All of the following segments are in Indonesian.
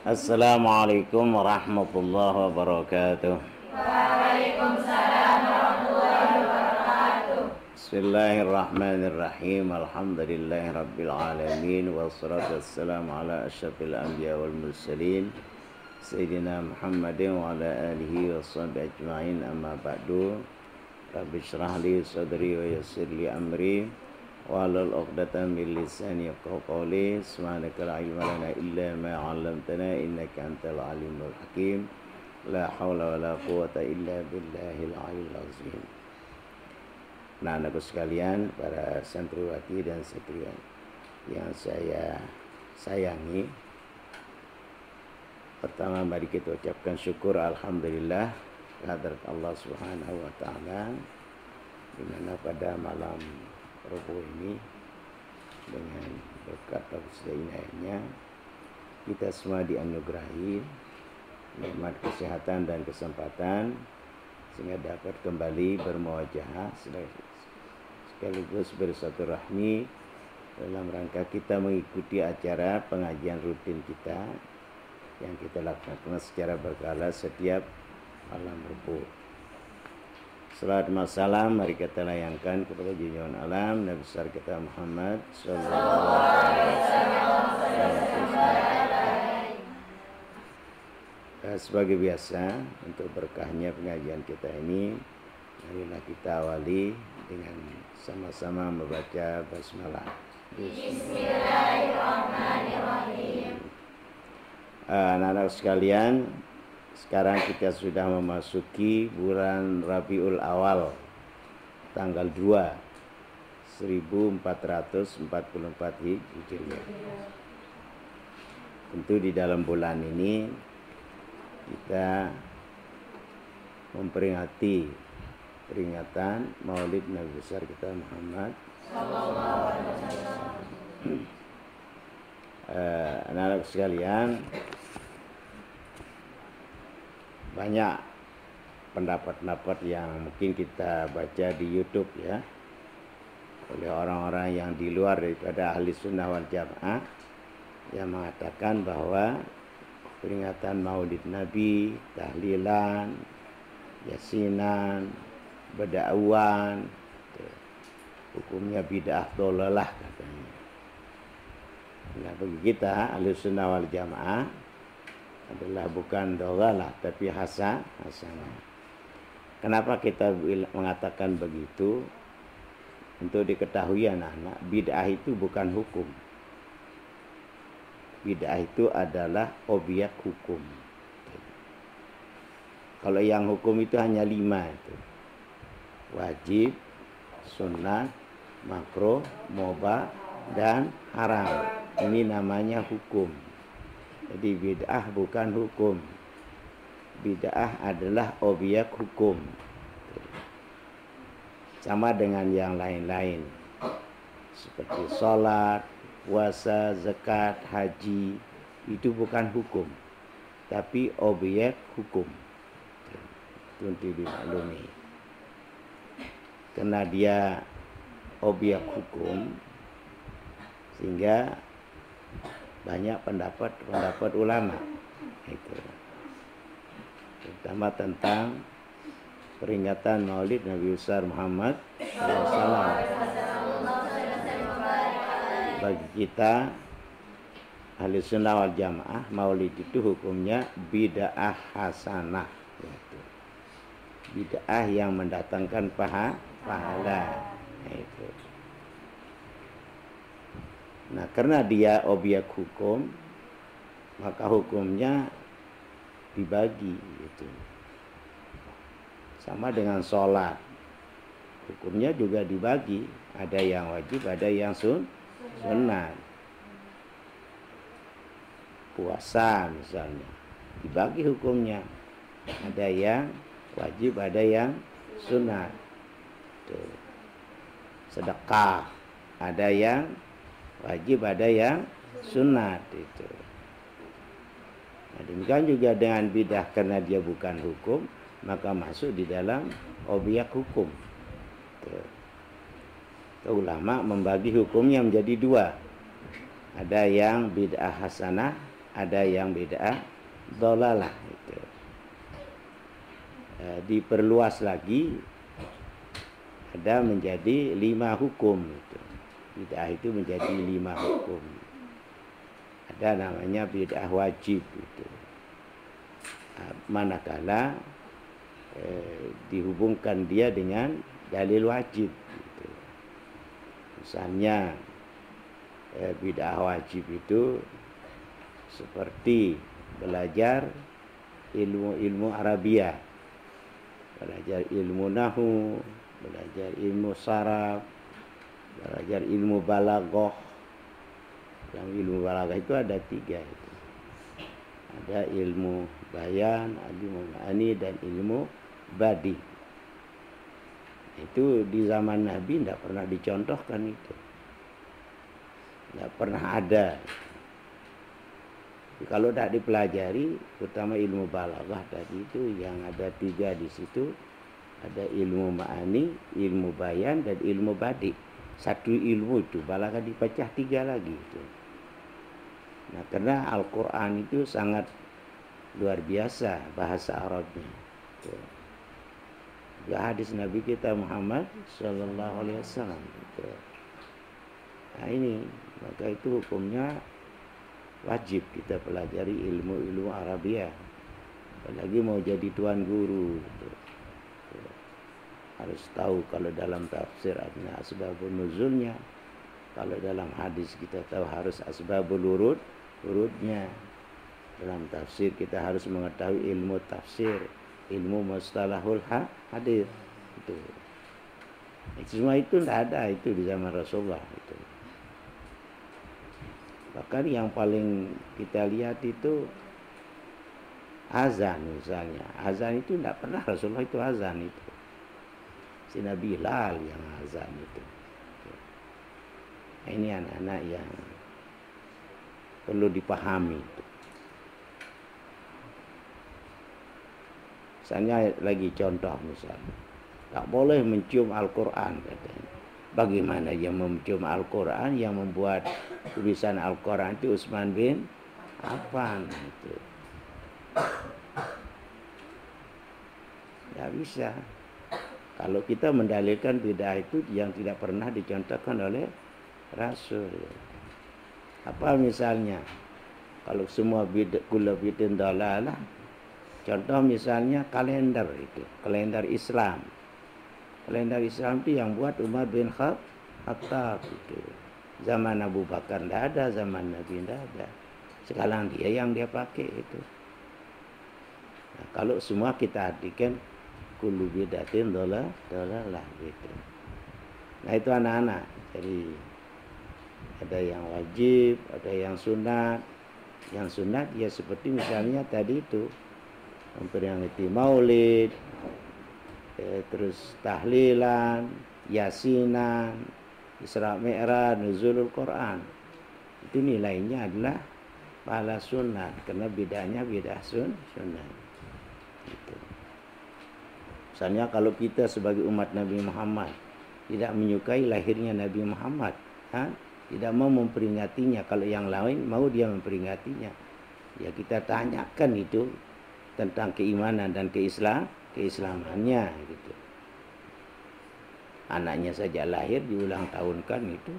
Assalamualaikum warahmatullahi wabarakatuh. Waalaikumsalam warahmatullahi wabarakatuh. Bismillahirrahmanirrahim. Alhamdulillahi rabbil alamin. Wassalatu wassalamu ala asyrafil anbiya wal mursalin Sayyidina Muhammadin wa ala alihi wa sahbihi ajma'in. Amma ba'du. Rabbi syrah li sadri wa yassir li amri wahlul 'uqdatam min lisani yafqahu qawli. Subhanaka la ilma lana illa ma 'allamtana innaka antal alimul hakim. La haula wala quwata illa billahil aliyyil azim. Anak-anakku sekalian, para santriwati dan santriwan yang saya sayangi, pertama mari kita ucapkan syukur alhamdulillah kehadirat Allah Subhanahu wa taala, di mana pada malam Rabu ini dengan berkat inayahnya kita semua dianugerahi nikmat kesehatan dan kesempatan sehingga dapat kembali bermuajahah sekaligus bersilaturahmi dalam rangka kita mengikuti acara pengajian rutin kita yang kita lakukan secara berkala setiap malam Rabu. Salat masalam mari kita layangkan kepada junjungan alam Nabi besar kita Muhammad sallallahu alaihi wasallam. Sebagai biasa, untuk berkahnya pengajian kita ini, marilah kita awali dengan sama-sama membaca basmalah. Bismillahirrahmanirrahim. Anak-anak sekalian, sekarang kita sudah memasuki bulan Rabiul Awal, tanggal 2 1444 Hijriah. Tentu di dalam bulan ini kita memperingati peringatan Maulid Nabi besar kita Muhammad. Anak-anak sekalian, banyak pendapat-pendapat yang mungkin kita baca di YouTube ya, oleh orang-orang yang di luar daripada ahli sunnah wal jamaah, yang mengatakan bahwa peringatan Maulid Nabi, tahlilan, yasinan, berdakwan, hukumnya bid'ah dhalalah katanya. Nah, bagi kita ahli sunnah wal jamaah adalah bukan dhalalah tapi hasanah. Kenapa kita mengatakan begitu? Untuk diketahui anak-anak, bid'ah itu bukan hukum. Bid'ah itu adalah objek hukum. Kalau yang hukum itu hanya 5 itu. Wajib, sunnah, makruh, mubah, dan haram. Ini namanya hukum. Jadi bid'ah bukan hukum. Bid'ah adalah objek hukum. Sama dengan yang lain-lain. Seperti sholat, puasa, zakat, haji, itu bukan hukum, tapi objek hukum. Itu dimaklumi. Karena dia objek hukum, sehingga banyak pendapat ulama itu, terutama tentang peringatan Maulid Nabi besar Muhammad SAW. Bagi kita ahli sunnah wal jamaah, maulid itu hukumnya bid'ah hasanah, yaitu bid'ah yang mendatangkan pahala. Nah, karena dia objek hukum, maka hukumnya dibagi gitu. Sama dengan sholat, hukumnya juga dibagi, ada yang wajib, ada yang sunnah. Puasa misalnya dibagi hukumnya, ada yang wajib, ada yang sunnah. Sedekah ada yang wajib, ada yang sunnah itu. Nah, demikian juga dengan bid'ah, karena dia bukan hukum, maka masuk di dalam objek hukum. Ulama membagi hukumnya menjadi 2. Ada yang bid'ah hasanah, ada yang bid'ah dhalalah itu. Diperluas lagi, ada menjadi 5 hukum itu. Bid'ah itu menjadi 5 hukum. Ada namanya bid'ah wajib itu. Manakala dihubungkan dia dengan dalil wajib gitu. Misalnya bid'ah wajib itu seperti belajar ilmu Arabia, belajar ilmu nahwu, belajar ilmu saraf, belajar ilmu balaghah. Dalam ilmu balaghah itu ada 3 itu. Ada ilmu bayan, ilmu ma'ani, dan ilmu badi. Itu di zaman Nabi tidak pernah dicontohkan itu. Tidak pernah ada. Kalau tidak dipelajari, terutama ilmu balaghah tadi itu yang ada 3 di situ. Ada ilmu ma'ani, ilmu bayan, dan ilmu badi. Satu ilmu itu, balaghah dipecah 3 lagi itu. Nah, karena Al-Quran itu sangat luar biasa bahasa Arabnya. Ya, hadis Nabi kita Muhammad Sallallahu Alaihi Wasallam. Nah ini, maka itu hukumnya wajib kita pelajari ilmu Arabia. Apalagi mau jadi tuan guru. Harus tahu kalau dalam tafsir ada asbabun nuzulnya. Kalau dalam hadis kita tahu harus asbabul urutnya. Dalam tafsir kita harus mengetahui ilmu tafsir, ilmu mustalahul hadis itu. Semua itu tidak ada itu di zaman Rasulullah itu. Bahkan yang paling kita lihat itu azan misalnya. Azan itu tidak pernah Rasulullah itu azan itu. Si Nabi Bilal yang azan itu. Nah, ini anak-anak yang perlu dipahami itu. Misalnya lagi contoh misalnya, tak boleh mencium Al-Quran katanya. Bagaimana yang mencium Al-Quran, yang membuat tulisan Al-Quran itu Utsman bin Affan itu. Tidak bisa. Kalau kita mendalilkan bid'ah itu yang tidak pernah dicontohkan oleh Rasul. Apa misalnya? Kalau semua kullu bid'in dhalalah. Contoh misalnya kalender itu, kalender Islam. Kalender Islam itu yang buat Umar bin Khattab itu. Zaman Abu Bakar tidak ada, zaman Nabi tidak ada. Sekarang dia pakai itu. Nah, kalau semua kita artikan kullu bid'atin dhalalah gitu. Nah itu anak-anak. Jadi ada yang wajib, ada yang sunat. Yang sunat ya seperti misalnya tadi itu memperingati maulid, terus tahlilan, yasinan, Isra Mi'raj, nuzulul Quran. Itu nilainya adalah pahala sunat karena bid'ahnya bid'ah sunat. Gitu. Misalnya kalau kita sebagai umat Nabi Muhammad tidak menyukai lahirnya Nabi Muhammad, tidak mau memperingatinya, kalau yang lain mau dia memperingatinya, ya kita tanyakan itu tentang keimanan dan keislamannya gitu. Anaknya saja lahir diulang tahunkan itu.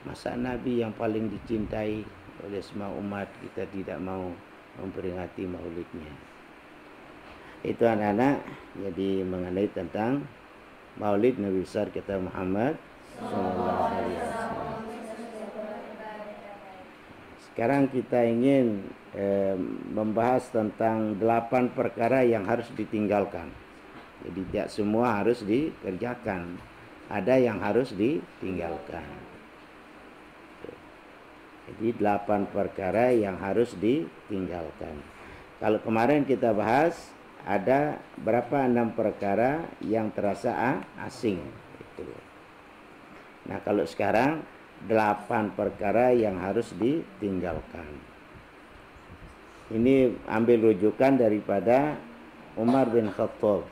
Masa Nabi yang paling dicintai oleh semua umat kita tidak mau memperingati maulidnya. Itu anak-anak jadi mengenai tentang maulid Nabi besar kita Muhammad sallallahu alaihi wasallam. Sekarang kita ingin membahas tentang 8 perkara yang harus ditinggalkan. Jadi tidak semua harus dikerjakan. Ada yang harus ditinggalkan. Jadi 8 perkara yang harus ditinggalkan. Kalau kemarin kita bahas ada berapa 6 perkara yang terasa asing. Nah kalau sekarang 8 perkara yang harus ditinggalkan. Ini ambil rujukan daripada Umar bin Khattab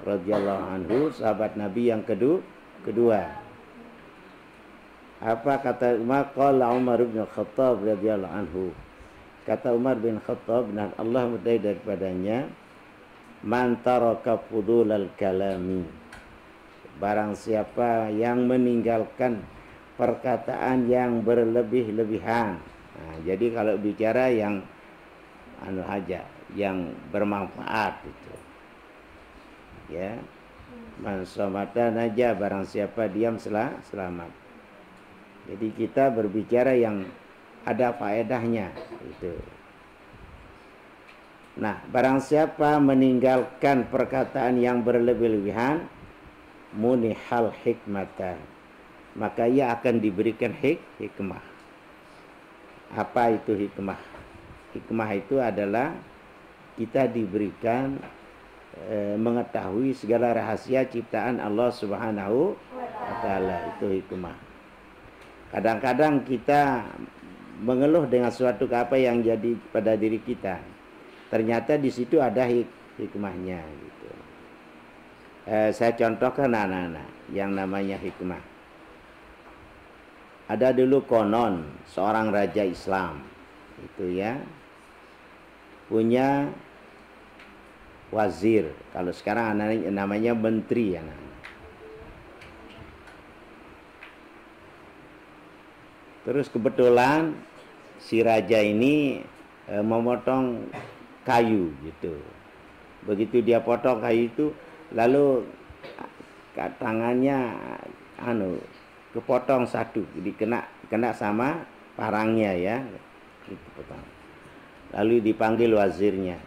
radhiyallahu anhu, sahabat Nabi yang kedua. Apa kata Umar? Qala Umar bin Khattab radhiyallahu anhu, Kata Umar bin Khattab, dan Allah mudai daripadanya, man taraka fudulal kalami, barang siapa yang meninggalkan perkataan yang berlebih-lebihan. Nah, jadi kalau bicara yang aja, yang bermanfaat itu. Ya. Man somata naja, barang siapa diam selamat. Jadi kita berbicara yang ada faedahnya itu. Nah, barang siapa meninggalkan perkataan yang berlebih-lebihan, munihal hikmatan, maka ia akan diberikan hikmah. Apa itu hikmah? Hikmah itu adalah kita diberikan mengetahui segala rahasia ciptaan Allah Subhanahu wa taala, itu hikmah. Kadang-kadang kita mengeluh dengan suatu apa yang jadi pada diri kita. Ternyata di situ ada hikmahnya gitu. Saya contohkan anak-anak yang namanya hikmah. Ada dulu konon seorang raja Islam itu ya, punya wazir. Kalau sekarang anak namanya menteri anak. Terus kebetulan si raja ini memotong kayu gitu. Begitu dia potong kayu itu, lalu tangannya kepotong satu, jadi kena sama parangnya ya. Itu potong. Lalu dipanggil wazirnya.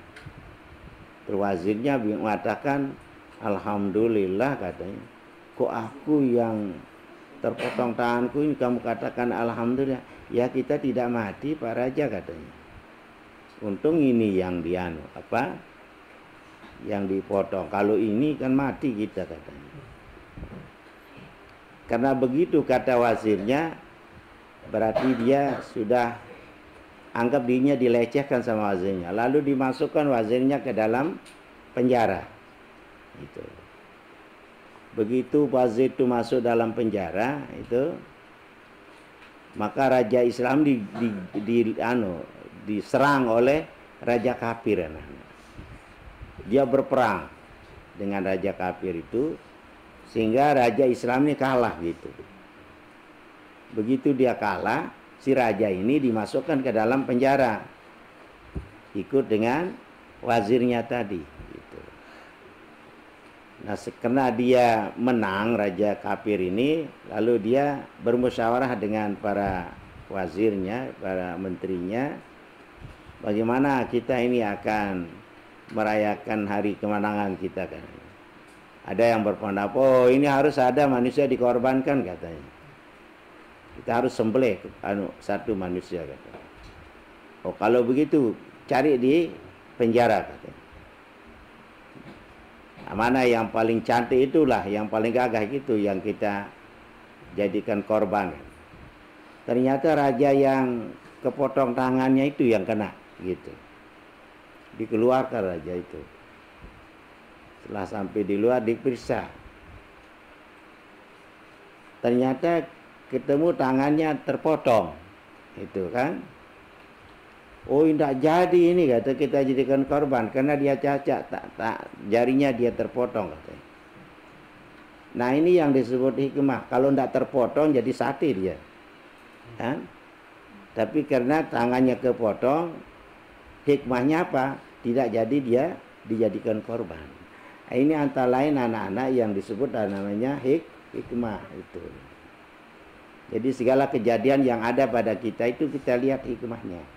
Terus wazirnya mengatakan, alhamdulillah katanya. Kok aku yang terpotong tanganku ini kamu katakan alhamdulillah? Ya kita tidak mati Pak Raja katanya. Untung ini yang yang dipotong. Kalau ini kan mati kita katanya. Karena begitu kata wazirnya, berarti dia sudah anggap dirinya dilecehkan sama wazirnya. Lalu dimasukkan wazirnya ke dalam penjara. Itu. Begitu wazir itu masuk dalam penjara, itu maka raja Islam diserang oleh raja kafir. Dia berperang dengan raja kafir itu, sehingga raja Islam ini kalah gitu. Begitu dia kalah, si raja ini dimasukkan ke dalam penjara, ikut dengan wazirnya tadi gitu. Nah, karena dia menang raja kafir ini, lalu dia bermusyawarah dengan para wazirnya, para menterinya, bagaimana kita ini akan merayakan hari kemenangan kita kan. Ada yang berpendapat, oh ini harus ada manusia dikorbankan katanya. Kita harus sembelih satu manusia katanya. Oh kalau begitu cari di penjara katanya. Nah, mana yang paling cantik itulah, yang paling gagah itu yang kita jadikan korban. Ternyata raja yang kepotong tangannya itu yang kena gitu. Dikeluarkan raja itu. Setelah sampai di luar diperiksa, ternyata ketemu tangannya terpotong, itu kan. Oh tidak jadi ini kata kita jadikan korban karena dia cacat, jarinya dia terpotong katanya. Nah ini yang disebut hikmah. Kalau tidak terpotong jadi sate dia, kan? Tapi karena tangannya kepotong, hikmahnya apa? Tidak jadi dia dijadikan korban. Nah, ini antara lain anak-anak yang disebut namanya hikmah itu. Jadi segala kejadian yang ada pada kita itu kita lihat hikmahnya.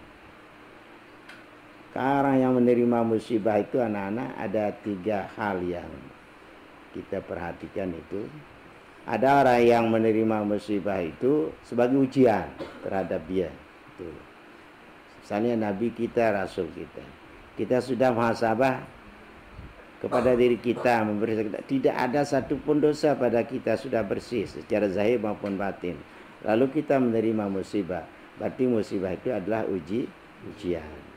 Sekarang yang menerima musibah itu anak-anak ada 3 hal yang kita perhatikan itu. Ada orang yang menerima musibah itu sebagai ujian terhadap dia. Itu. Misalnya Nabi kita, Rasul kita. Kita sudah muhasabah kepada diri kita, tidak ada satupun dosa pada kita, sudah bersih secara zahir maupun batin. Lalu kita menerima musibah, berarti musibah itu adalah ujian.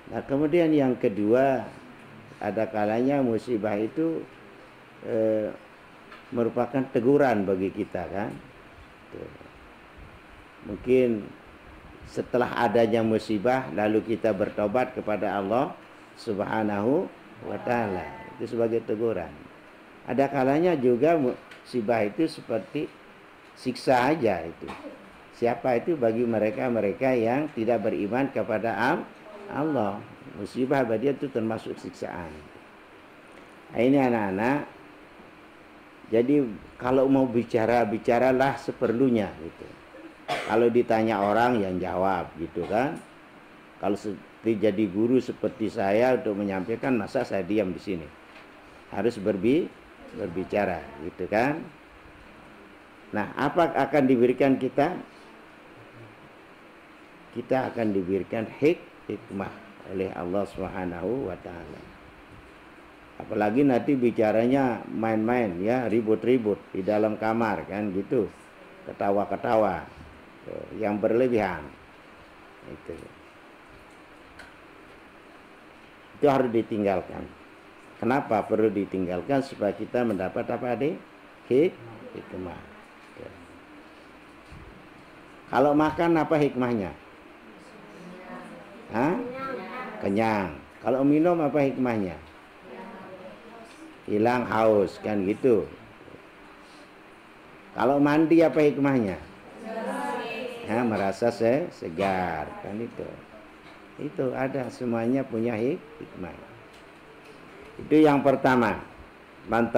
Nah kemudian yang kedua, ada kalanya musibah itu merupakan teguran bagi kita kan. Mungkin setelah adanya musibah lalu kita bertobat kepada Allah Subhanahu wa taala. Itu sebagai teguran. Ada kalanya juga musibah itu seperti siksa aja itu. Siapa itu? Bagi mereka-mereka yang tidak beriman kepada Allah. Musibah bagi dia itu termasuk siksaan. Nah, ini anak-anak. Jadi kalau mau bicara, bicaralah seperlunya gitu. Kalau ditanya orang yang jawab gitu kan. Kalau seperti jadi guru seperti saya untuk menyampaikan, masa saya diam di sini. Harus berbicara gitu kan. Nah, apa akan diberikan kita? Kita akan diberikan hikmah oleh Allah Subhanahu wa taala. Apalagi nanti bicaranya main-main ya, ribut-ribut di dalam kamar kan gitu. Ketawa-ketawa yang berlebihan. Itu harus ditinggalkan. Kenapa perlu ditinggalkan? Supaya kita mendapat apa adik? Hikmah. Kalau makan apa hikmahnya? Hah? Kenyang. Kalau minum apa hikmahnya? Hilang haus kan gitu. Kalau mandi apa hikmahnya? Merasa segar kan itu. Itu ada, semuanya punya hikmah. Itu yang pertama. Man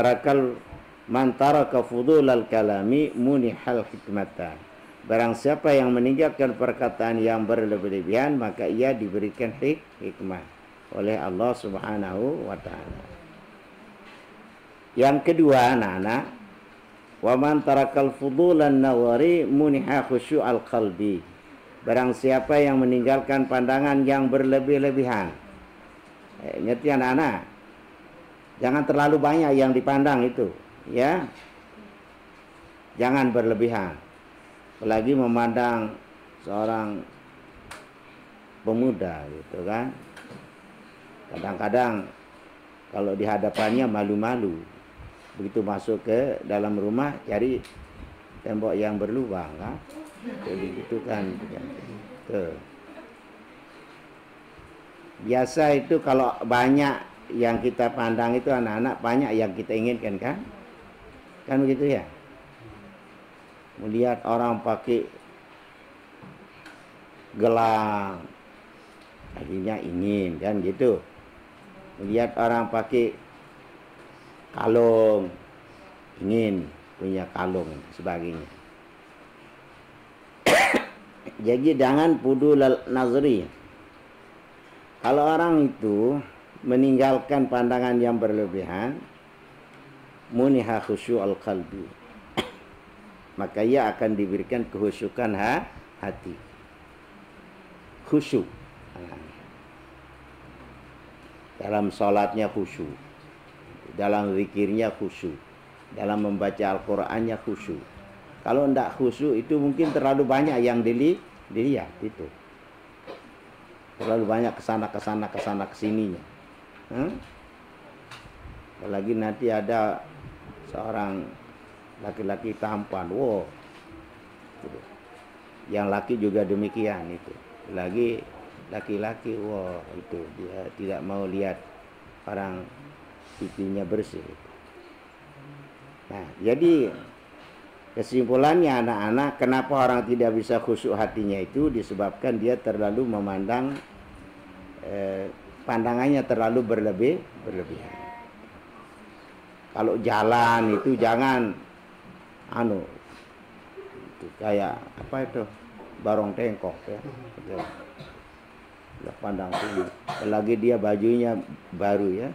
taraka fudulal kalami munihal hikmata. Barang siapa yang meninggalkan perkataan yang berlebihan, maka ia diberikan hikmah oleh Allah Subhanahu wa taala. Yang kedua, anak-anak, wa man tarakal fudulan nawari muniha khusyu'al qalbi. Barang siapa yang meninggalkan pandangan yang berlebih-lebihan. Ngerti anak-anak? Jangan terlalu banyak yang dipandang itu, ya. Jangan berlebihan. Apalagi memandang seorang pemuda gitu kan. Kadang-kadang kalau di hadapannya malu-malu. Begitu masuk ke dalam rumah cari tembok yang berlubang kan. Jadi gitu kan. Biasa itu kalau banyak yang kita pandang itu anak-anak, banyak yang kita inginkan kan. Kan begitu ya. Melihat orang pakai gelang, akhirnya ingin kan gitu. Melihat orang pakai kalung, ingin punya kalung sebagainya. Jadi jangan pudul nazri. Kalau orang itu meninggalkan pandangan yang berlebihan, muniha khusyu'al qalbi, maka ia akan diberikan kehusyukan hati. Khusyuk. Dalam salatnya khusyuk. Dalam zikirnya khusyuk. Dalam membaca Al-Qur'annya khusyuk. Kalau tidak khusyuk itu mungkin terlalu banyak yang dilihat itu. Terlalu banyak kesana kesininya. Apalagi nanti ada seorang laki-laki tampan, wow. Yang laki juga demikian itu. Lagi laki-laki, wow, itu dia tidak mau lihat orang pipinya bersih. Nah, jadi kesimpulannya anak-anak, kenapa orang tidak bisa khusyuk hatinya itu disebabkan dia terlalu memandang pandangannya terlalu berlebihan. Kalau jalan itu jangan itu kayak apa itu, barong tengkok ya. Pandang tinggi. Lagi dia bajunya baru ya.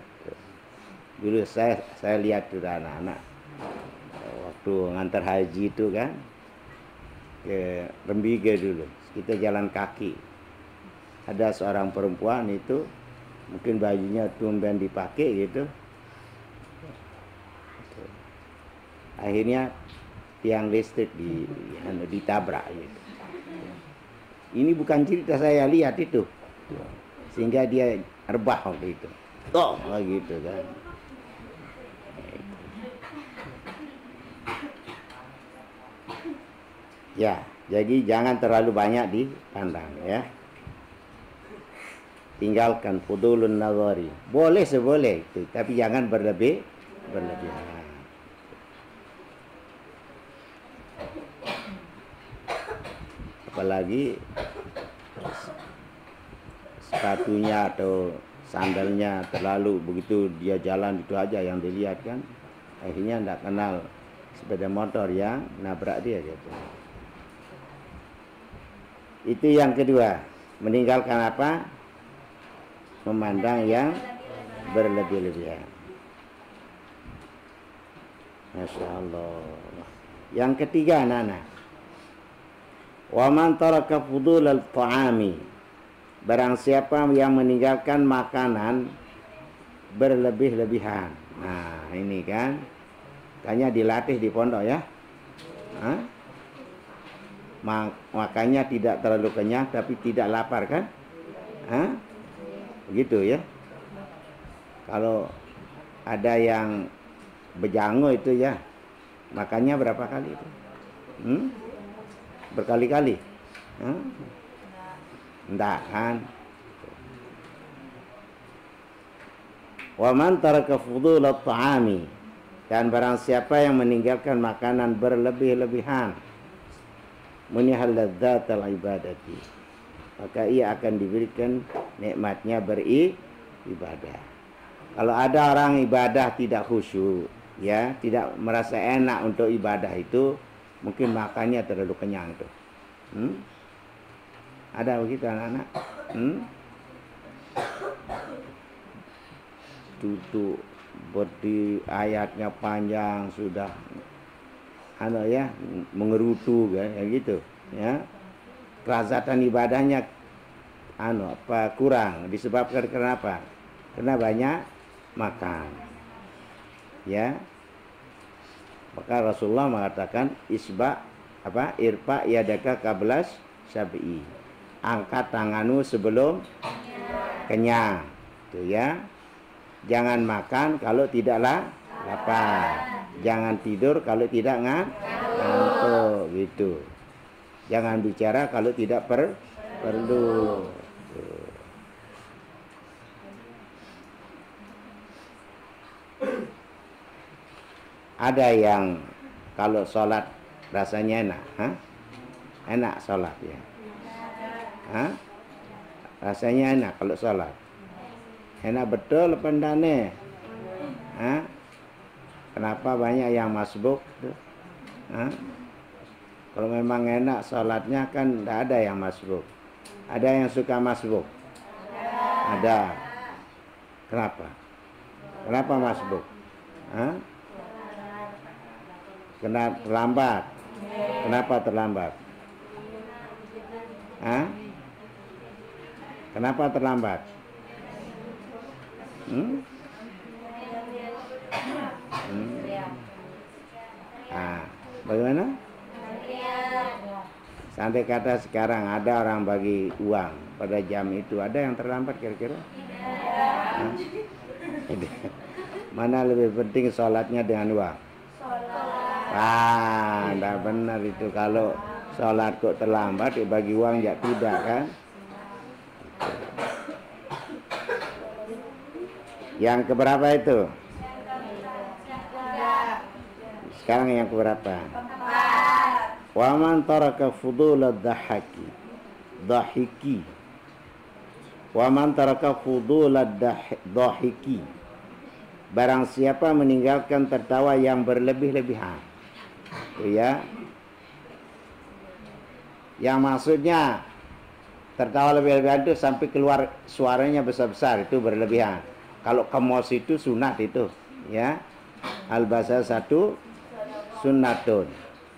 Dulu saya lihat tuh anak-anak waktu ngantar haji itu kan ke Rembige dulu, kita jalan kaki. Ada seorang perempuan itu mungkin bajunya tumben dipakai gitu. Akhirnya tiang listrik ditabrak gitu. Ini bukan cerita saya lihat itu. Sehingga dia rebah waktu itu. Gitu kan. Ya, Jadi jangan terlalu banyak dipandang ya. Tinggalkan fudulun nazari. Boleh seboleh itu, tapi jangan berlebihan. Apalagi sepatunya atau sandalnya terlalu begitu dia jalan itu aja yang dilihat kan. Akhirnya tidak kenal sepeda motor yang nabrak dia gitu. Itu yang kedua, meninggalkan apa? Memandang yang berlebih-lebihan. Masya Allah. Yang ketiga anak-anak, wa man taraka fudul al-ta'ami, barang siapa yang meninggalkan makanan berlebih-lebihan. Nah ini kan, makanya dilatih di pondok ya. Makanya tidak terlalu kenyang tapi tidak lapar kan? Begitu ya. Kalau ada yang bejango itu ya, makannya berapa kali itu? Berkali-kali? Enggak kan? Wa man taraka fudul at-ta'ami, dan barang siapa yang meninggalkan makanan berlebih-lebihan, munihal ladzatal ibadati, maka ia akan diberikan nikmatnya beribadah. Kalau ada orang ibadah tidak khusyuk, ya, tidak merasa enak untuk ibadah itu, mungkin makannya terlalu kenyang itu. Ada begitu anak-anak? Duduk berdiri, ayatnya panjang sudah ya, mengerutu kayak gitu ya. Kelazatan ibadahnya kurang, disebabkan kenapa? Karena banyak makan ya. Maka Rasulullah mengatakan irfa yadaka qablas syabi'i, angkat tanganmu sebelum kenyang tuh ya. Jangan makan kalau tidaklah lapar. Jangan tidur kalau tidak ngantuk gitu. Jangan bicara kalau tidak perlu. Ada yang kalau sholat rasanya enak, enak sholat ya. Rasanya enak kalau sholat. Enak betul pendane. Kenapa banyak yang masbuk? Kalau memang enak sholatnya kan tidak ada yang masbuk. Ada yang suka masbuk? Ada. Kenapa? Kenapa masbuk? Kena terlambat. Kenapa terlambat? Kenapa terlambat? Bagaimana? Sampai kata sekarang ada orang bagi uang pada jam itu, ada yang terlambat kira-kira? Mana lebih penting sholatnya dengan uang? Tidak benar itu. Kalau sholat kok terlambat bagi uang ya tidak kan? Yang keberapa itu? Sekarang yang keberapa? Wa man taraka fudul ad-dhahiki. Wa man taraka fudul ad-dhahiki. Barang siapa meninggalkan tertawa yang berlebih-lebihan. Itu ya. Yang maksudnya tertawa lebih-lebihan itu sampai keluar suaranya besar-besar, itu berlebihan. Kalau kemos itu sunat itu, ya. Al-basa satu sunnatun.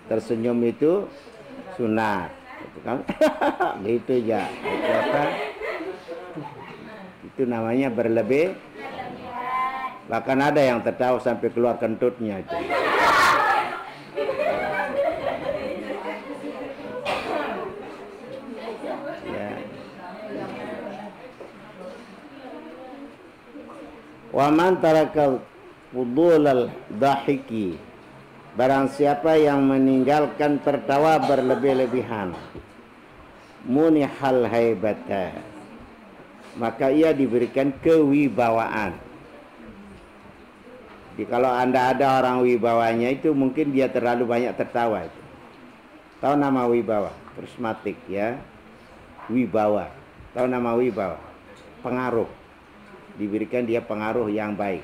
Tersenyum itu sunat. Gitu ya. Itu namanya berlebih. Bahkan ada yang tertawa sampai keluar kentutnya itu. Wa man taraka fudul al-dhahiki, Barang siapa yang meninggalkan tertawa berlebih-lebihan, munihal haibata, maka ia diberikan kewibawaan. Jadi kalau Anda ada orang wibawanya itu mungkin dia terlalu banyak tertawa itu. Tahu nama wibawa? Prismatik ya. Wibawa. Tahu nama wibawa? Pengaruh. Diberikan dia pengaruh yang baik.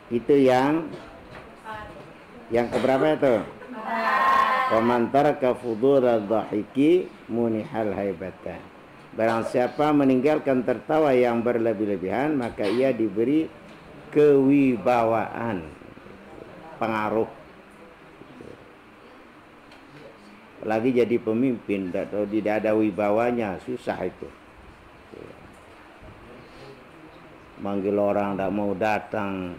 Itu yang keberapa itu? Waman taraka fudura dhahiki munihal haibata. Barang siapa meninggalkan tertawa yang berlebih-lebihan, maka ia diberi kewibawaan, pengaruh. Lagi jadi pemimpin atau tidak ada wibawanya, susah itu. Manggil orang tidak mau datang,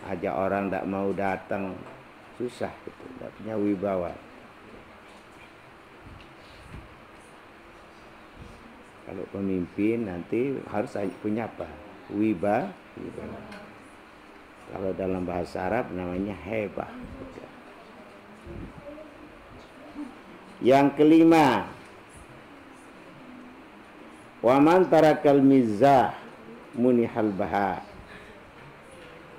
ajak orang tidak mau datang, susah itu, tidak punya wibawa. Kalau pemimpin nanti harus punya apa? Wibawa. Kalau dalam bahasa Arab namanya hebah. Yang kelima, waman tarakal mizah munihal baha.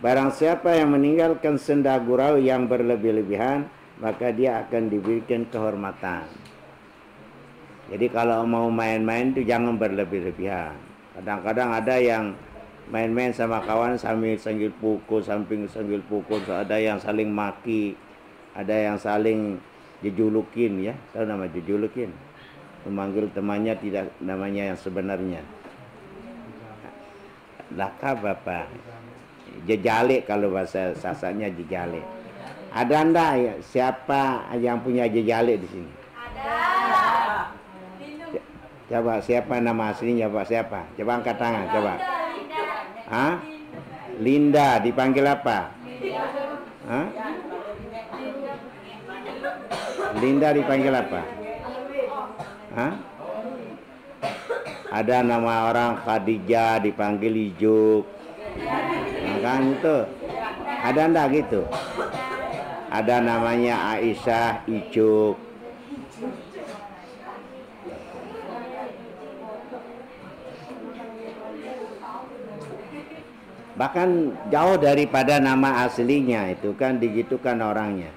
Barang siapa yang meninggalkan senda gurau yang berlebih-lebihan, maka dia akan diberikan kehormatan. Jadi kalau mau main-main itu jangan berlebih-lebihan. Kadang-kadang ada yang main-main sama kawan sambil pukul, sambil pukul, ada yang saling maki, ada yang saling jejulukin ya. Tahu nama jejulukin? Memanggil temannya tidak namanya yang sebenarnya. Lakab apa? Jejalik kalau bahasa sasanya jejalik. Ada enggak ya, siapa yang punya jejalik di sini? Ada. Coba siapa nama aslinya Pak? Siapa? Coba angkat tangan, coba. Hah? Linda dipanggil apa? Hah? Linda dipanggil apa? Hah? Ada nama orang Khadijah dipanggil Ijuk. Nah, kan itu. Ada enggak gitu? Ada namanya Aisyah Ijuk. Bahkan jauh daripada nama aslinya itu kan digitukan orangnya.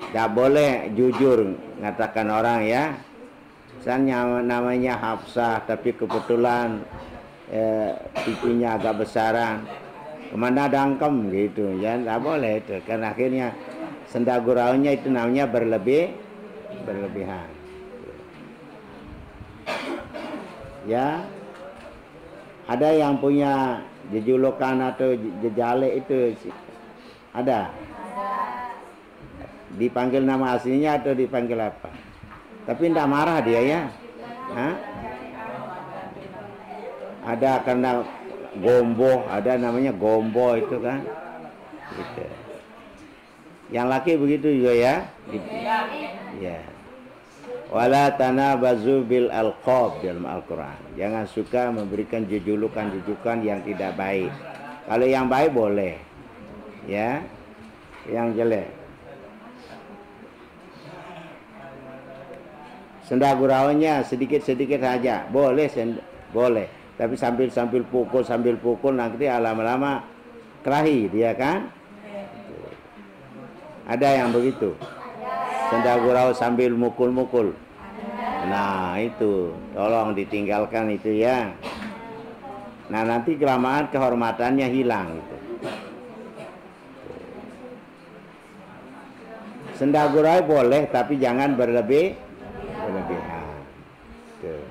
Tidak boleh jujur mengatakan orang ya. Misalnya namanya Hafsah tapi kebetulan pipinya agak besaran. Kemana dangkem gitu ya, tidak boleh itu. Karena akhirnya senda guraunya itu namanya berlebihan. Ya. Ada yang punya jejulukan atau jejalik itu ada? Dipanggil nama aslinya atau dipanggil apa? Tapi tidak marah dia ya. Hah? Ada karena gombo, ada namanya gombo itu kan. Gitu. Yang laki begitu juga ya. Gitu. Ya. Wala tanabazu bil alqab dalam Al-Quran. Jangan suka memberikan jejulukan yang tidak baik. Kalau yang baik boleh, ya. Yang jelek. Senda guraunya sedikit-sedikit saja, boleh, boleh. Tapi sambil pukul nanti lama-lama kelahi dia kan. Ada yang begitu. Senda gurau sambil mukul-mukul. Nah itu tolong ditinggalkan itu ya. Nah nanti kelamaan kehormatannya hilang gitu. Senda gurau boleh tapi jangan berlebihan. Tuh.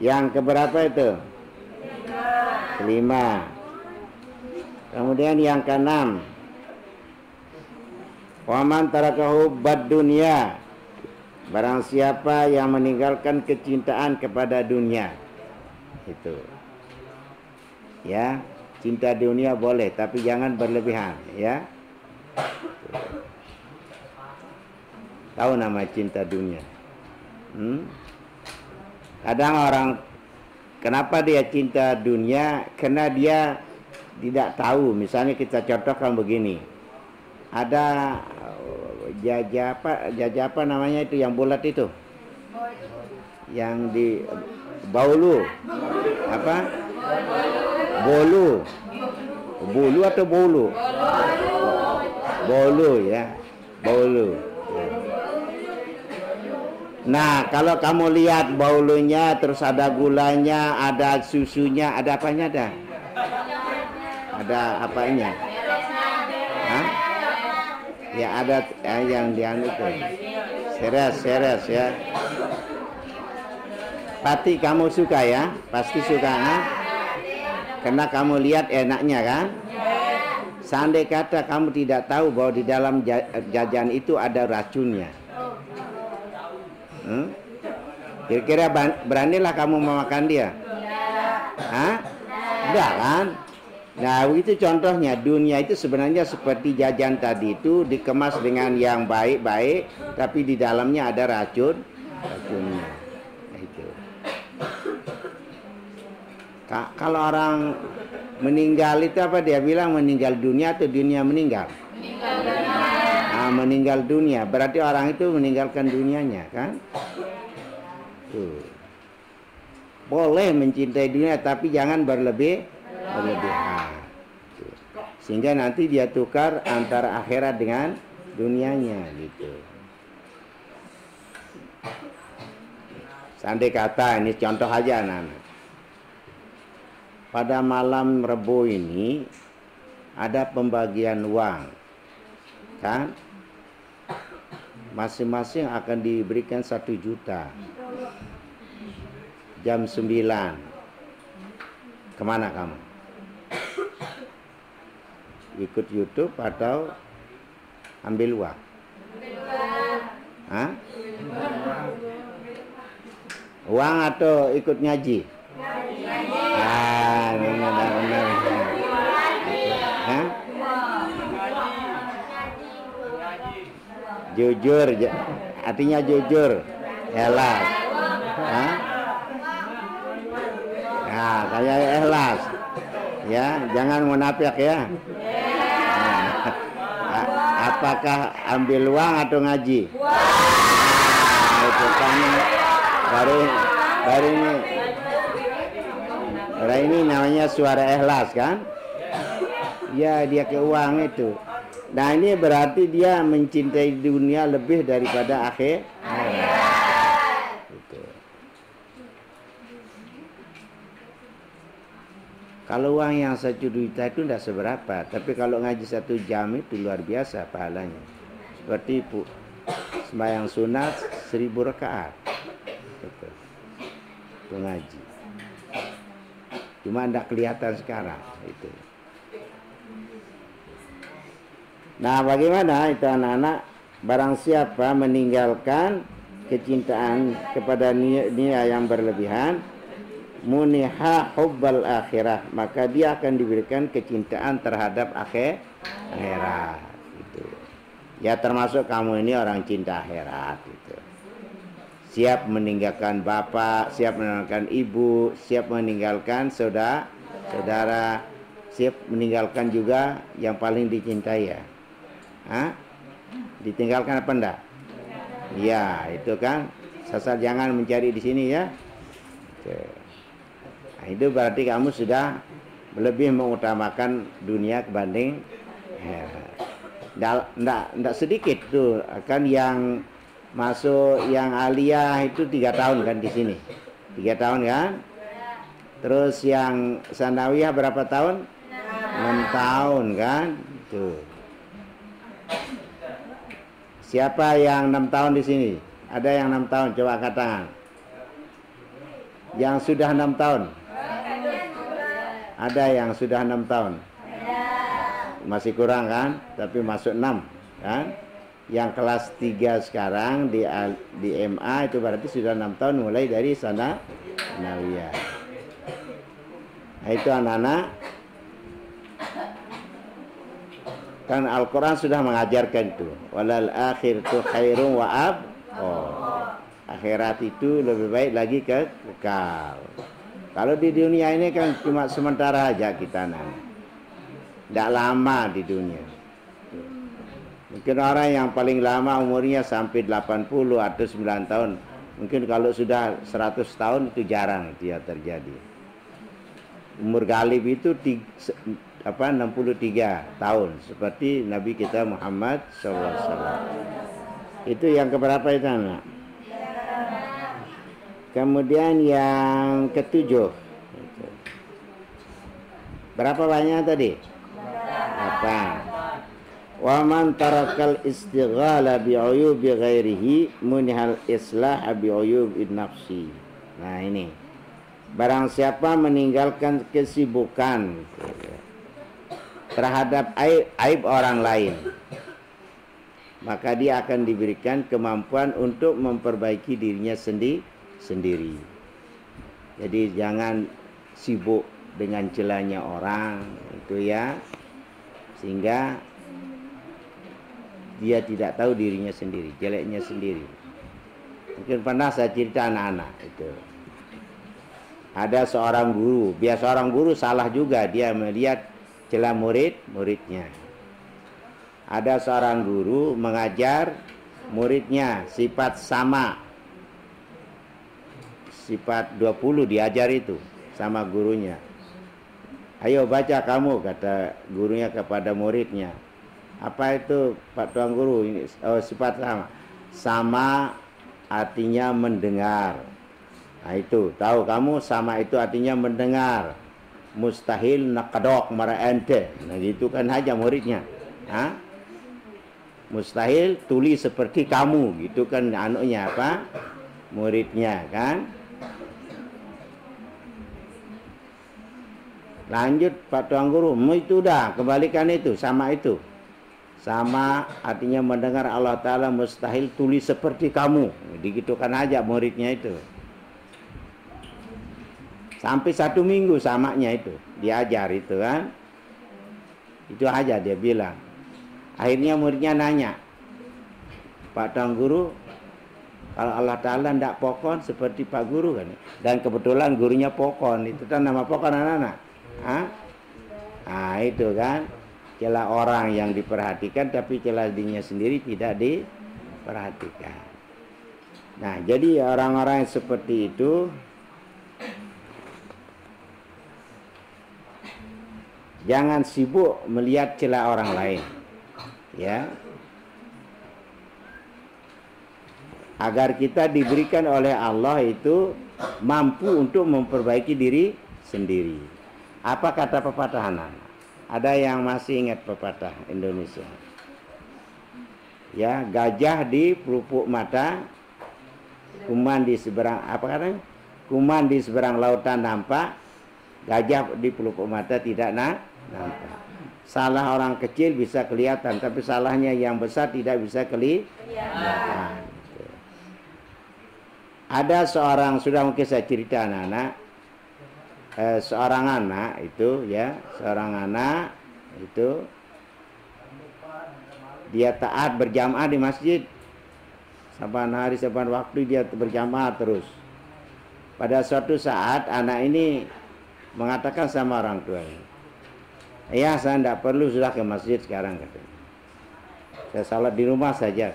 Yang keberapa itu? Kelima. Kemudian yang keenam, waman tarakahu bad dunya. Barang siapa yang meninggalkan kecintaan kepada dunia. Itu. Ya, cinta dunia boleh tapi jangan berlebihan, ya. Tahu nama cinta dunia? Kadang orang, kenapa dia cinta dunia? Karena dia tidak tahu. Misalnya kita contohkan begini, ada jajah apa namanya itu yang bulat itu, yang di baulu apa? Bolu atau bolu? Bolu ya, bolu. Nah, kalau kamu lihat baulunya, terus ada gulanya, ada susunya, ada apanya ada? Ada apanya? Hah? Ya ada yang dian itu. Seres ya. Pasti kamu suka ya? Pasti suka kan? Karena kamu lihat enaknya kan? Seandai kata kamu tidak tahu bahwa di dalam jajan itu ada racunnya, kira-kira beranilah kamu memakan dia? Hah? Enggak kan? Nah itu contohnya, dunia itu sebenarnya seperti jajan tadi itu, dikemas dengan yang baik-baik, tapi di dalamnya ada racunnya. Nah, itu. Kalau orang meninggal itu apa dia bilang, meninggal dunia atau dunia meninggal? Meninggal dunia. Nah, meninggal dunia berarti orang itu meninggalkan dunianya kan? Tuh. Boleh mencintai dunia tapi jangan berlebihan. Sehingga nanti dia tukar antara akhirat dengan dunianya gitu. Seandai kata, ini contoh aja anak-anak, pada malam Rebo ini ada pembagian uang kan, masing-masing akan diberikan 1 juta. Jam 9 kemana kamu? Ikut YouTube atau ambil uang? Hah? Uang atau ikut ngaji? Benar. Hah? Jujur, artinya jujur, ikhlas. Hah? Nah, kayak ikhlas, ya, jangan munafik ya. Apakah ambil uang atau ngaji? Itu kan baru ini namanya suara ikhlas kan? Ya, dia ke uang itu. Nah, ini berarti dia mencintai dunia lebih daripada akhirat. Gitu. Kalau uang yang 1 juta itu tidak seberapa, tapi kalau ngaji 1 jam itu luar biasa pahalanya. Seperti sembahyang sunat 1000 rakaat. Gitu. Itu ngaji. Cuma tidak kelihatan sekarang itu. Nah, bagaimana itu anak-anak? Barang siapa meninggalkan kecintaan kepada dunia yang berlebihan, muniha hubbal akhirah, maka dia akan diberikan kecintaan terhadap akhirat. Itu. Ya, termasuk kamu ini orang cinta akhirat itu. Siap meninggalkan bapak, siap meninggalkan ibu, siap meninggalkan saudara, siap meninggalkan juga yang paling dicintai ya. Hah? Ditinggalkan apa enggak? Ya, itu kan. Asal jangan mencari di sini ya. Oke. Nah, itu berarti kamu sudah lebih mengutamakan dunia kebanding enggak sedikit tuh kan yang masuk yang aliyah itu 3 tahun kan di sini. 3 tahun kan? Terus yang sanawiyah berapa tahun? 6 tahun kan? Tuh. Siapa yang 6 tahun di sini? Ada yang 6 tahun? Coba angkat tangan. Yang sudah 6 tahun? Ada yang sudah 6 tahun? Masih kurang kan? Tapi masuk 6 kan? Yang kelas 3 sekarang di MA itu berarti sudah 6 tahun mulai dari sanawiyah. Nah, itu anak-anak. Kan Al-Quran sudah mengajarkan itu. Walal akhiratu khairun wa ab. Oh. Akhirat itu lebih baik lagi kekal. Kalau di dunia ini kan cuma sementara aja kita nanti. Tidak lama di dunia. Mungkin orang yang paling lama umurnya sampai 80 atau 9 tahun. Mungkin kalau sudah 100 tahun itu jarang dia terjadi. Umur Ghalib itu 63 tahun seperti Nabi kita Muhammad SAW. Itu yang keberapa itu anak? Kemudian yang ketujuh. Berapa banyak tadi? 8. Wa man tarakal istighala bi uyubi ghairihi munihal islah bi uyubi nafsi. Nah ini. Barang siapa meninggalkan kesibukan terhadap aib orang lain, maka dia akan diberikan kemampuan untuk memperbaiki dirinya sendiri. Jadi jangan sibuk dengan celanya orang itu ya, sehingga dia tidak tahu dirinya sendiri, jeleknya sendiri. Mungkin pernah saya cerita anak-anak itu. Ada seorang guru, biasa orang guru salah juga, dia melihat celah muridnya. Ada seorang guru mengajar muridnya sifat sama, sifat 20 diajar itu sama gurunya. Ayo baca kamu, kata gurunya kepada muridnya. Apa itu Pak Tuan Guru? Ini sifat sama. Sama artinya mendengar. Nah itu, tahu kamu sama itu artinya mendengar. Mustahil nakadok mara ente. Nah gitu kan aja muridnya. Hah? Mustahil tuli seperti kamu, gitu kan anunya apa? Muridnya kan. Lanjut Pak Tuan Guru, itu udah kembalikan itu, sama itu. Sama artinya mendengar Allah Ta'ala, mustahil tulis seperti kamu. Digitukan aja muridnya itu. Sampai 1 minggu samanya itu diajar itu kan. Itu aja dia bilang. Akhirnya muridnya nanya, Pak Tuan Guru, kalau Allah Ta'ala tidak pokon seperti Pak Guru kan. Dan kebetulan gurunya pokon. Itu kan nama pokon anak-anak. Nah itu kan. Celah orang yang diperhatikan, tapi celah dirinya sendiri tidak diperhatikan. Nah jadi orang-orang yang seperti itu jangan sibuk melihat celah orang lain, ya, agar kita diberikan oleh Allah itu mampu untuk memperbaiki diri sendiri. Apa kata pepatah anak? Ada yang masih ingat pepatah Indonesia? Ya, gajah di pelupuk mata, kuman di seberang, apa katanya? Kuman di seberang lautan nampak, gajah di pelupuk mata tidak nampak. Salah orang kecil bisa kelihatan, tapi salahnya yang besar tidak bisa kelihatan. Ada seorang, sudah mungkin saya cerita anak-anak, seorang anak itu ya, seorang anak itu dia taat berjamaah di masjid. Saban hari saban waktu dia berjamaah terus. Pada suatu saat anak ini mengatakan sama orang tuanya, "Ya, saya tidak perlu sudah ke masjid sekarang," katanya. "Saya salat di rumah saja."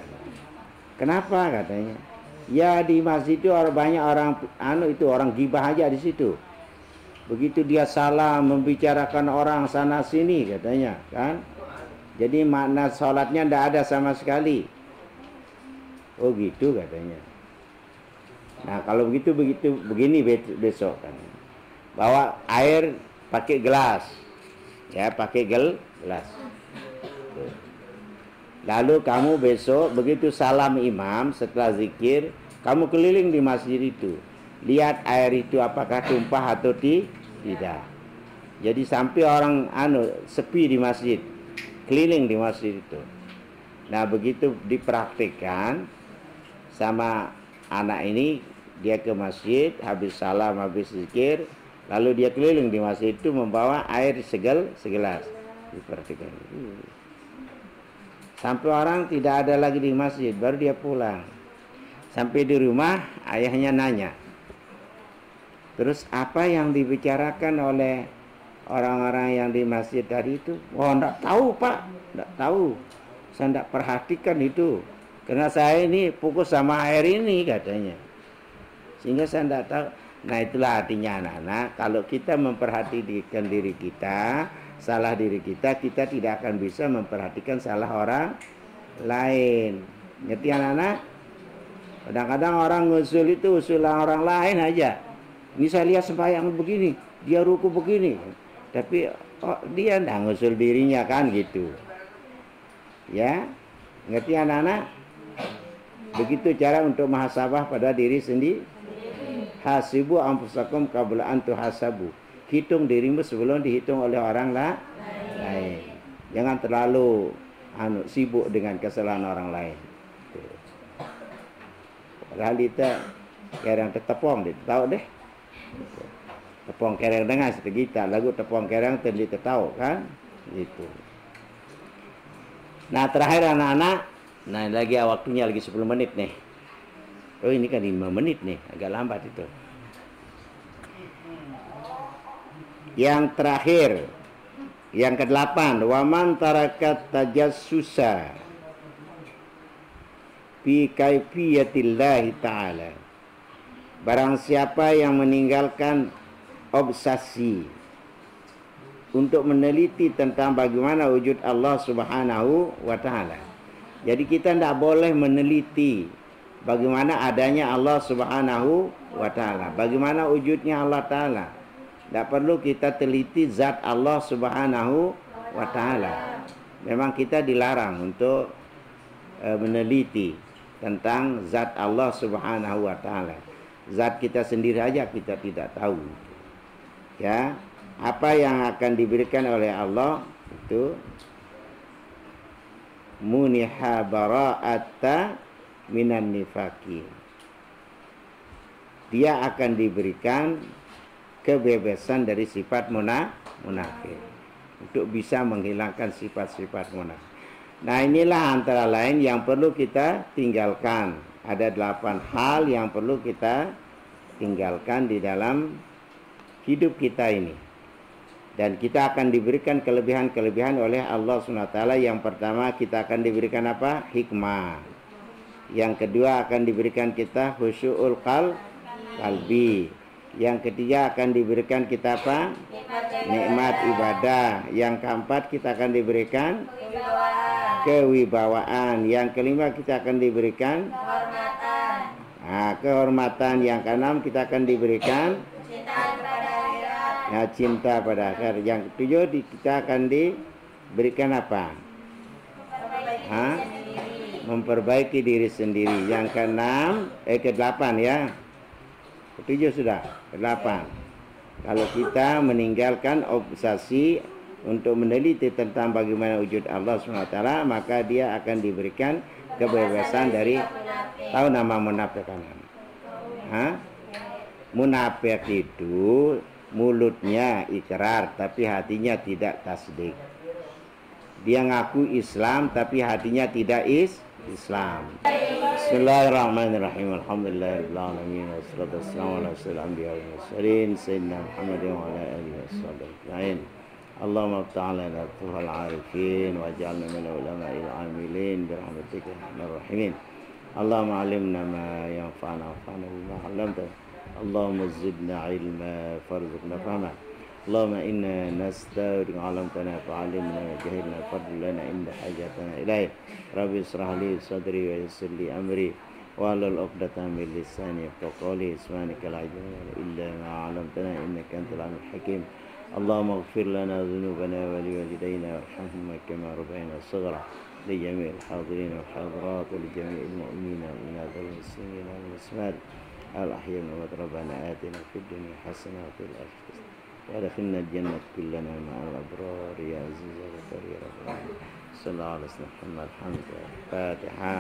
"Kenapa?" katanya. "Ya di masjid itu banyak orang orang gibah aja di situ. Begitu dia salah membicarakan orang sana sini," katanya kan. "Jadi makna sholatnya tidak ada sama sekali." "Oh gitu," katanya. "Nah kalau begini besok kan. Bawa air pakai gelas. Ya, pakai gelas. Lalu kamu besok begitu salam imam setelah zikir, kamu keliling di masjid itu. Lihat air itu apakah tumpah atau tidak. Jadi sampai orang sepi di masjid, keliling di masjid itu. Nah begitu dipraktikkan sama anak ini, dia ke masjid, habis salam, habis zikir, lalu dia keliling di masjid itu membawa air segelas. Dipraktikkan. Sampai orang tidak ada lagi di masjid, baru dia pulang. Sampai di rumah, ayahnya nanya, terus apa yang dibicarakan oleh orang-orang yang di masjid tadi itu? Oh, enggak tahu Pak, enggak tahu. Saya enggak perhatikan itu. Karena saya ini fokus sama air ini katanya. Sehingga saya enggak tahu. Nah, itulah artinya anak-anak, kalau kita memperhatikan diri kita, salah diri kita, kita tidak akan bisa memperhatikan salah orang lain. Ngerti anak-anak? Kadang-kadang orang ngusul itu usulan orang lain aja. Ini saya lihat sembahyang begini, dia ruku begini, tapi dia enggak ngusul dirinya kan gitu. Ya, ngerti anak-anak? Begitu cara untuk muhasabah pada diri sendiri. Hasibu anfusakum qabla an tuhasabu. Hitung dirimu sebelum dihitung oleh orang lain. Jangan terlalu sibuk dengan kesalahan orang lain. Padahal kita kerang tetepong, tahu deh. Tepong kerang dengar kita lagu tepong kerang tadi tahu kan? Gitu. Nah, terakhir anak-anak, nah lagi waktunya lagi 10 menit nih. Oh, ini kan 5 menit nih, agak lambat itu. Yang terakhir, yang ke-8, waman tarakat tajassusa fi kaifiyatillahi ta'ala. Barang siapa yang meninggalkan obsesi untuk meneliti tentang bagaimana wujud Allah Subhanahu wa ta'ala. Jadi kita tidak boleh meneliti bagaimana adanya Allah Subhanahu wa ta'ala, bagaimana wujudnya Allah ta'ala. Tidak perlu kita teliti zat Allah Subhanahu wa ta'ala. Memang kita dilarang untuk meneliti tentang zat Allah Subhanahu wa ta'ala. Zat kita sendiri aja kita tidak tahu. Ya, apa yang akan diberikan oleh Allah itu muniha bara'ata minan nifaki. Dia akan diberikan kebebasan dari sifat munafik untuk bisa menghilangkan sifat-sifat munafik. Nah, inilah antara lain yang perlu kita tinggalkan. Ada 8 hal yang perlu kita tinggalkan di dalam hidup kita ini. Dan kita akan diberikan kelebihan-kelebihan oleh Allah SWT. Yang pertama, kita akan diberikan apa? Hikmah. Yang kedua, akan diberikan kita khusyu'ul qalbi. Yang ketiga, akan diberikan kita apa? Nikmat ibadah. Yang keempat, kita akan diberikan kewibawaan. Yang kelima, kita akan diberikan kehormatan. Yang keenam, kita akan diberikan cinta pada akhirat. Yang ketujuh, kita akan diberikan apa? Memperbaiki diri sendiri. Yang keenam, ke-8 ya. Ke-7 sudah, ke-8. Kalau kita meninggalkan obsesi untuk meneliti tentang bagaimana wujud Allah SWT, maka dia akan diberikan kebebasan dari, tahu nama munafik kan? Munafik itu mulutnya ikrar tapi hatinya tidak tasdik. Dia ngaku Islam tapi hatinya tidak Islam. Bismillahirrahmanirrahim. Alhamdulillahirabbil alamin wassalatu wassalamu ala asyrofil anbiya'i wal mursalin sayyidina Muhammadin wa ala alihi washabihi ajma'in. Allahumma ta'ala al arifin waj'alna min ulama'il amilin birahmatika ya arhamar rahimin. Allahumma 'allimna ma yanfa'una wanfa'na bima 'allamtana. Allahumma zidna ilma farzuqna fahma. Allahumma inna nasta'udika 'alamtana fa'alimna wa jahilna fadlana inda hajatana ilaih. Rabbi israh li sadri wa yassir li amri wa hlul 'uqdatam min lisani yafqahu qawli. Subhanaka la ilma illa ma 'allamtana innaka antal 'alimul hakim. Allahumma ighfir lana dhunubana wa liwalidayna warhamhuma kama rabbayana shaghira. Li jami'il hadirin wal hadirat wa li jami'il mu'minina wal mu'minat wal muslimin wal muslimat al-ahya wa rabbana atina fid dunya hasanah wa fil akhirati وادخلنا الجنة كلنا مع الأبرار يا عزيز يا غفار يا رب العالمين. صلى الله عليه وسلم. الحمد لله. الفاتحة.